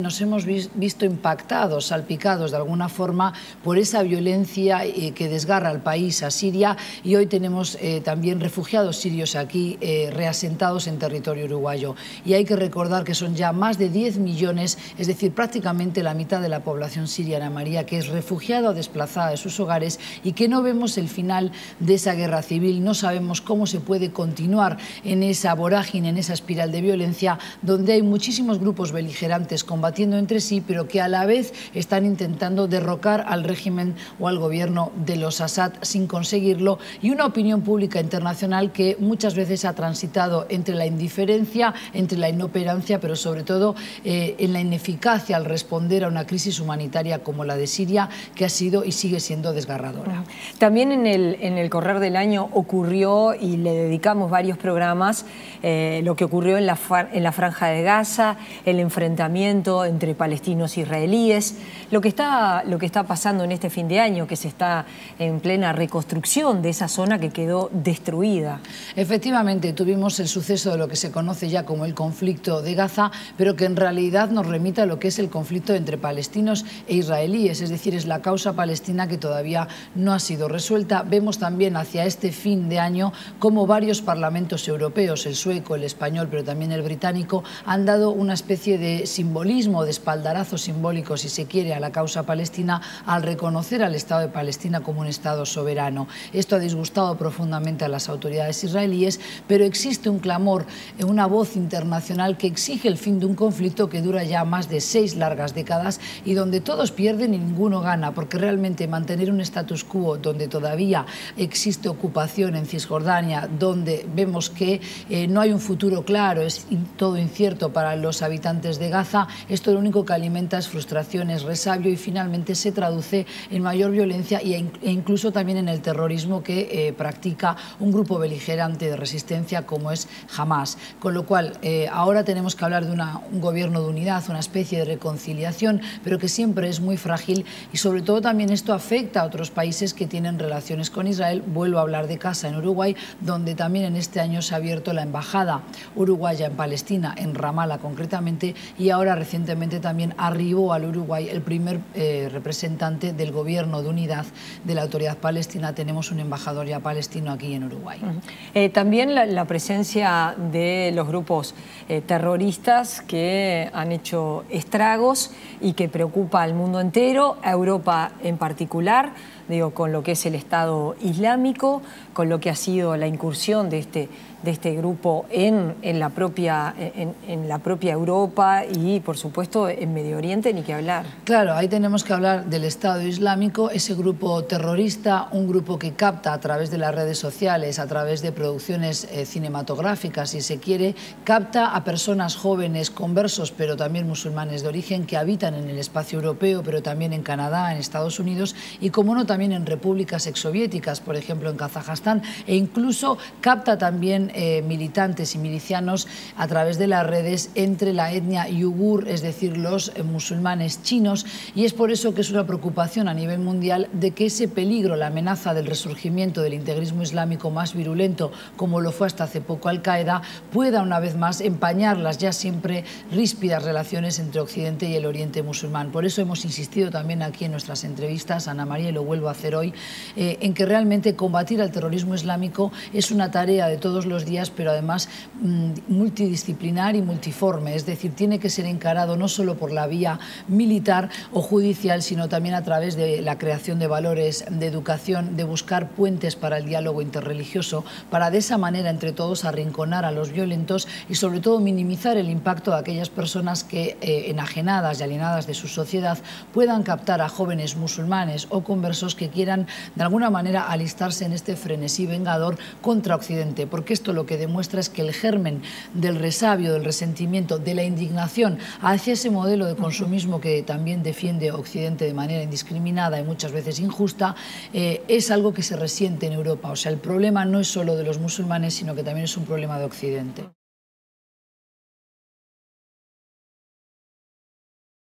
Nos hemos visto impactados, salpicados de alguna forma por esa violencia que desgarra al país, a Siria, y hoy tenemos también refugiados sirios aquí reasentados en territorio uruguayo. Y hay que recordar que son ya más de 10 millones, es decir, prácticamente la mitad de la población siria, Ana María, que es refugiada o desplazada de sus hogares y que no vemos el final de esa guerra civil. No sabemos cómo se puede continuar en esa vorágine, en esa espiral de violencia, donde hay muchísimos grupos beligerantes combatiendo entre sí, pero que a la vez están intentando derrocar al régimen o al gobierno de los Assad sin conseguirlo, y una opinión pública internacional que muchas veces ha transitado entre la indiferencia, entre la inoperancia, pero sobre todo en la ineficacia al responder a una crisis humanitaria como la de Siria, que ha sido y sigue siendo desgarradora. También en el correr del año ocurrió, y le dedicamos varios programas, lo que ocurrió en la Franja de Gaza, el enfrentamiento entre palestinos e israelíes, lo que está pasando en este fin de año, que se está en plena reconstrucción de esa zona que quedó destruida. Efectivamente, tuvimos el suceso de lo que se conoce ya como el conflicto de Gaza, pero que en realidad nos remite a lo que es el conflicto entre palestinos e israelíes, es decir, es la causa palestina que todavía no ha sido resuelta. Vemos también hacia este fin de año cómo varios parlamentos europeos, el sueco, el español, pero también el británico, han dado una especie de simbolismo, de espaldarazo simbólico, si se quiere, a la causa palestina al reconocer al Estado de Palestina como un Estado soberano. Esto ha disgustado profundamente a las autoridades israelíes, pero existe un clamor, una voz internacional que exige el fin de un conflicto que dura ya más de 6 largas décadas y donde todos pierden y ninguno gana, porque realmente mantener un status quo donde todavía existe ocupación en Cisjordania, donde vemos que no hay un futuro claro, es todo incierto para los habitantes de Gaza, esto lo único que alimenta es frustraciones, resabio, y finalmente se traduce en mayor violencia e incluso también en el terrorismo que practica un grupo beligerante de resistencia como es Hamás. Con lo cual, ahora tenemos que hablar de un gobierno de unidad, una especie de reconciliación, pero que siempre es muy frágil, y sobre todo también esto afecta a otros países que tienen relaciones con Israel. Vuelvo a hablar de casa en Uruguay, donde también en este año se ha abierto la embajada uruguaya en Palestina, en Ramala concretamente, y ahora recientemente también arribó al Uruguay el primer representante del gobierno de unidad de la autoridad palestina. Tenemos un embajador ya palestino aquí en Uruguay. También la presencia de los grupos terroristas que han hecho estragos y que preocupa al mundo entero, a Europa en particular, digo, con lo que es el Estado Islámico, con lo que ha sido la incursión de este grupo en la propia Europa y, por supuesto, en Medio Oriente, ni que hablar. Claro, ahí tenemos que hablar del Estado Islámico, ese grupo terrorista, un grupo que capta a través de las redes sociales, a través de producciones cinematográficas, si se quiere, capta a personas jóvenes, conversos, pero también musulmanes de origen, que habitan en el espacio europeo, pero también en Canadá, en Estados Unidos, y como no, también en repúblicas exsoviéticas, por ejemplo en Kazajstán, e incluso capta también militantes y milicianos a través de las redes entre la etnia yugur, es decir, los musulmanes chinos, y es por eso que es una preocupación a nivel mundial de que ese peligro, la amenaza del resurgimiento del integrismo islámico más virulento, como lo fue hasta hace poco Al-Qaeda, pueda una vez más empañar las ya siempre ríspidas relaciones entre Occidente y el Oriente musulmán. Por eso hemos insistido también aquí en nuestras entrevistas, Ana María, y lo vuelvo a hacer hoy, en que realmente combatir al terrorismo islámico es una tarea de todos los días, pero además multidisciplinar y multiforme, es decir, tiene que ser encarado no solo por la vía militar o judicial, sino también a través de la creación de valores, de educación, de buscar puentes para el diálogo interreligioso, para de esa manera entre todos arrinconar a los violentos y sobre todo minimizar el impacto de aquellas personas que, enajenadas y alienadas de su sociedad, puedan captar a jóvenes musulmanes o conversos que quieran de alguna manera alistarse en este frenesí vengador contra Occidente, porque esto lo que demuestra es que el germen del resabio, del resentimiento, de la indignación hacia ese modelo de consumismo que también defiende Occidente de manera indiscriminada y muchas veces injusta, es algo que se resiente en Europa. O sea, el problema no es solo de los musulmanes, sino que también es un problema de Occidente.